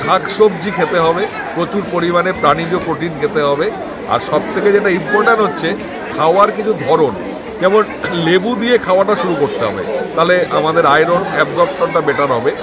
শাকসবজি খেতে হবে, প্রচুর পরিমাণে প্রাণীজ প্রোটিন খেতে হবে। আর সব থেকে যেটা ইম্পর্ট্যান্ট হচ্ছে খাওয়ার কিছু ধরন, যেমন লেবু দিয়ে খাওয়াটা শুরু করতে হবে, তাহলে আমাদের আয়রন অ্যাবজর্পশনটা বেটার হবে।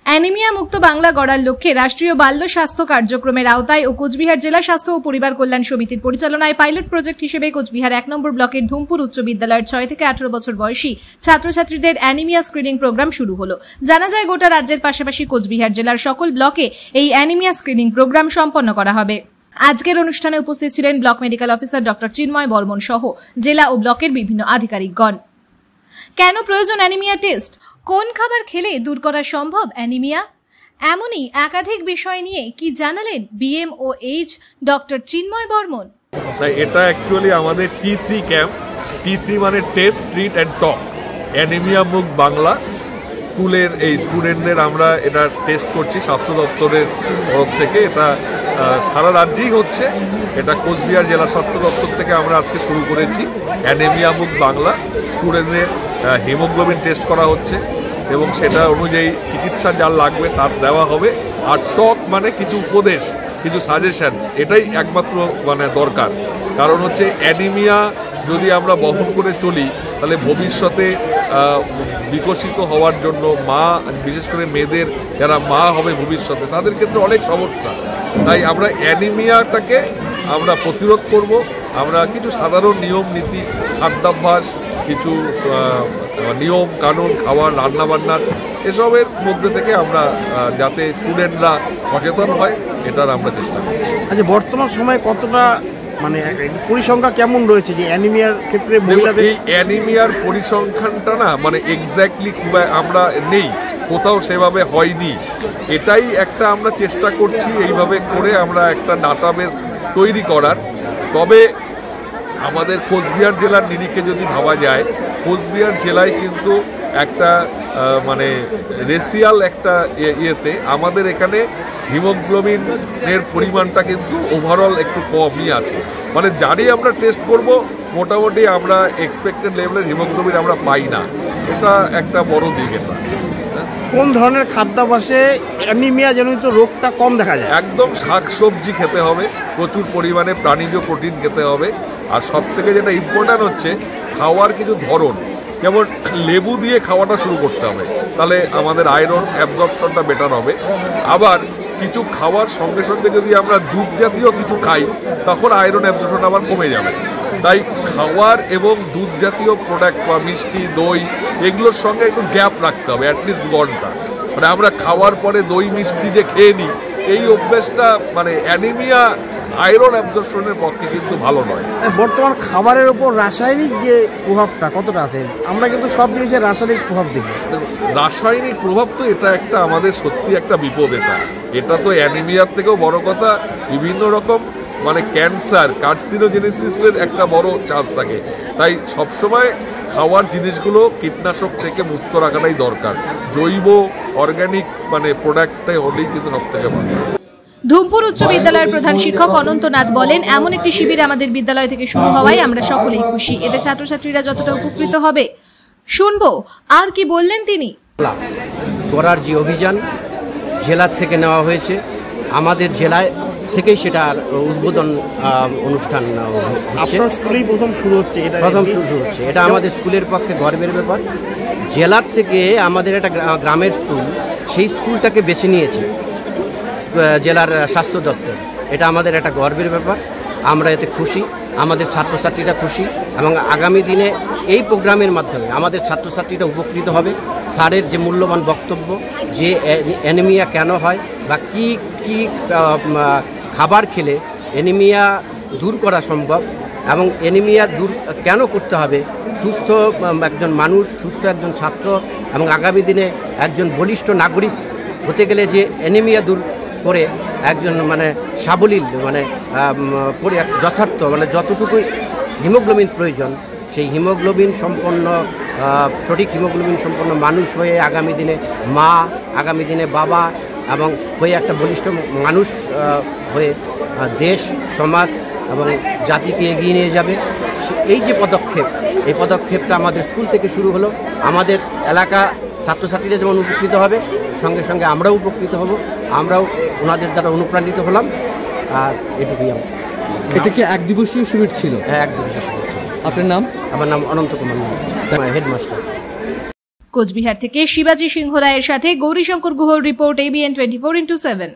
অ্যানিমিয়া মুক্ত বাংলা গড়ার লক্ষ্যে রাষ্ট্রীয় বাল্য স্বাস্থ্য কার্যক্রমের আওতায় ও কোচবিহার জেলা স্বাস্থ্য ও পরিবার কল্যাণ সমিতির পরিচালনায় পাইলট প্রজেক্ট হিসেবে কোচবিহার ১ নম্বর ব্লকের ধুমপুর উচ্চ বিদ্যালয়ের ৬ থেকে ১৮ বছর বয়সী ছাত্রছাত্রীদের অ্যানিমিয়া স্ক্রিনিং প্রোগ্রাম শুরু হলো। জানা যায় গোটা রাজ্যের পাশাপাশি কোচবিহার জেলার সকল ব্লকে এই অ্যানিমিয়া স্ক্রিনিং প্রোগ্রাম সম্পন্ন করা হবে। আজকের অনুষ্ঠানে উপস্থিত ছিলেন ব্লক মেডিকেল অফিসার ডক্টর চিন্ময় বর্মন সহ জেলা ও ব্লকের বিভিন্ন আধিকারিকগণ। কেন প্রয়োজন অ্যানিমিয়া টেস্ট? কোন খাবার খেলে দূর করা সম্ভব অ্যানিমিয়া? এমনই একাধিক বিষয় নিয়ে কি জানালেন BMOH ডক্টর চিন্ময় বর্মন। এটা অ্যাকচুয়ালি আমাদের T3 ক্যাম্প। T3 মানে test, treat and talk. Anaemia মুক্ত বাংলা স্কুলের এই স্টুডেন্টদের আমরা এটা টেস্ট করছি স্বাস্থ্য দপ্তরের তরফ থেকে। এটা সারা রাজ্যেই হচ্ছে। এটা কোচবিহার জেলা স্বাস্থ্য দপ্তর থেকে আমরা আজকে শুরু করেছি। অ্যানিমিয়া মুক্ত বাংলা স্টুডেন্টদের হিমোগ্লোবিন টেস্ট করা হচ্ছে এবং সেটা অনুযায়ী চিকিৎসা যা লাগবে তার দেওয়া হবে। আর টক মানে কিছু উপদেশ, কিছু সাজেশন, এটাই একমাত্র মানে দরকার। কারণ হচ্ছে অ্যানিমিয়া যদি আমরা বহন করে চলি তাহলে ভবিষ্যতে বিকশিত হওয়ার জন্য মা, বিশেষ করে মেয়েদের যারা মা হবে ভবিষ্যতে, তাদের ক্ষেত্রে অনেক সমস্যা। তাই আমরা অ্যানিমিয়াটাকে আমরা প্রতিরোধ করব। আমরা কিছু সাধারণ নিয়ম নীতি, খাদ্যাভ্যাস, কিছু নিয়ম কানুন, খাওয়ার, রান্নাবান্নার, এসবের মধ্যে থেকে আমরা যাতে স্টুডেন্টরা সচেতন হয় এটার আমরা চেষ্টা করছি। আচ্ছা, বর্তমান সময়ে কতটা মানে পরিসংখ্যান কেমন রয়েছে যে অ্যানিমিয়ার ক্ষেত্রে? এই অ্যানিমিয়ার পরিসংখ্যানটা না মানে এক্স্যাক্টলি আমরা নেই, কোথাও সেভাবে হয়নি। এটাই একটা আমরা চেষ্টা করছি এইভাবে করে আমরা একটা ডাটাবেস তৈরি করার। তবে আমাদের কোচবিহার জেলার নিরিখে যদি ভাবা যায়, কোচবিহার জেলায় কিন্তু একটা মানে রেশিয়াল একটা ইয়েতে আমাদের এখানে হিমোগ্লোবিনের পরিমাণটা কিন্তু ওভারঅল একটু কমই আছে। মানে যারই আমরা টেস্ট করব মোটামুটি আমরা এক্সপেক্টেড লেভেলের হিমোগ্লোবিন আমরা পাই না। এটা একটা বড় দিক। এটা কোন ধরনের খাদ্যাভ্যাসে অ্যানিমিয়া জনিত রোগটা কম দেখা যায়? একদম শাকসবজি খেতে হবে, প্রচুর পরিমাণে প্রাণীজ প্রোটিন খেতে হবে। আর সব থেকে যেটা ইম্পর্ট্যান্ট হচ্ছে খাওয়ার কিছু ধরন, যেমন লেবু দিয়ে খাওয়াটা শুরু করতে হবে, তাহলে আমাদের আয়রন অ্যাবজর্পশনটা বেটার হবে। আবার কিছু খাওয়ার সঙ্গে সঙ্গে যদি আমরা দুধ জাতীয় কিছু খাই তখন আয়রন অ্যাবজর্পশন আবার কমে যাবে। তাই খাওয়ার এবং দুধ জাতীয় প্রোডাক্ট বা মিষ্টি, দই, এগুলোর সঙ্গে একটু গ্যাপ রাখতে হবে, অ্যাটলিস্ট 2 ঘন্টা। মানে আমরা খাওয়ার পরে দই মিষ্টি যে খেয়ে নিই, এই অভ্যেসটা মানে অ্যানিমিয়া আয়রন অ্যাবজর্পশনের পক্ষে কিন্তু ভালো নয়। বর্তমান খাবারের উপর রাসায়নিক যে প্রভাবটা কতটা আছে? আমরা কিন্তু সব জিনিসের রাসায়নিক প্রভাব দেখি। রাসায়নিক প্রভাব তো এটা একটা আমাদের সত্যি একটা বিপদ। এটা তো অ্যানিমিয়ার থেকেও বড় কথা, বিভিন্ন রকম মানে ক্যান্সার, কার্সিনোজেনেসিসের একটা বড় চান্স থাকে। তাই সবসময় খাওয়ার জিনিসগুলো কীটনাশক থেকে মুক্ত রাখাটাই দরকার। জৈব অর্গানিক মানে প্রোডাক্টটাই হলেই কিন্তু সব থেকে ভালো। ধুমপুর উচ্চ বিদ্যালয়ের প্রধান শিক্ষক অনন্তনাথ বলেন, এমন একটি শিবির আমাদের বিদ্যালয় থেকে শুরু হওয়ায় আমরা সকলেই খুশি। এতে ছাত্রছাত্রীরা যতটা উপকৃত হবে শুনবো। আর কি বললেন তিনি? করার যে অভিযান জেলার থেকে নেওয়া হয়েছে, আমাদের জেলায় থেকেই সেটার উদ্বোধন অনুষ্ঠান স্কুলেই প্রথম শুরু হচ্ছে। এটা আমাদের স্কুলের পক্ষে গর্বের ব্যাপার। জেলার থেকে আমাদের একটা গ্রামের স্কুল, সেই স্কুলটাকে বেছে নিয়েছে জেলার স্বাস্থ্য দপ্তর। এটা আমাদের একটা গর্বের ব্যাপার। আমরা এতে খুশি, আমাদের ছাত্রছাত্রীরা খুশি এবং আগামী দিনে এই প্রোগ্রামের মাধ্যমে আমাদের ছাত্রছাত্রীরা উপকৃত হবে। স্যারের যে মূল্যবান বক্তব্য, যে অ্যানিমিয়া কেন হয় বা কি কি খাবার খেলে অ্যানিমিয়া দূর করা সম্ভব এবং অ্যানিমিয়া দূর কেন করতে হবে, সুস্থ একজন মানুষ, সুস্থ একজন ছাত্র এবং আগামী দিনে একজন বলিষ্ঠ নাগরিক হতে গেলে যে অ্যানিমিয়া দূর করে একজন মানে সাবলীল মানে যথার্থ মানে যতটুকু হিমোগ্লোবিন প্রয়োজন, সেই হিমোগ্লোবিন সম্পন্ন সঠিক হিমোগ্লোবিন সম্পন্ন মানুষ হয়ে আগামী দিনে মা, আগামী দিনে বাবা এবং হয়ে একটা বলিষ্ঠ মানুষ হয়ে দেশ, সমাজ এবং জাতিকে এগিয়ে নিয়ে যাবে। এই যে পদক্ষেপ, এই পদক্ষেপটা আমাদের স্কুল থেকে শুরু হলো। আমাদের এলাকা ছাত্রছাত্রীরা যেমন উপকৃত হবে, সঙ্গে সঙ্গে আমরাও উপকৃত হব, আমরাও ওনাদের দ্বারা অনুপ্রাণিত হলাম। আর এটুকুই এটা কি এক দিবসীয় শিবির ছিল? হ্যাঁ, এক দিবসীয় শিবির ছিল। আপনার নাম? আমার নাম অনন্ত কুমার, হেডমাস্টার। কোচবিহার থেকে শিবাজি সিংহ রায়ের সাথে গৌরীশঙ্কর গুহর রিপোর্ট, ABN 24/7।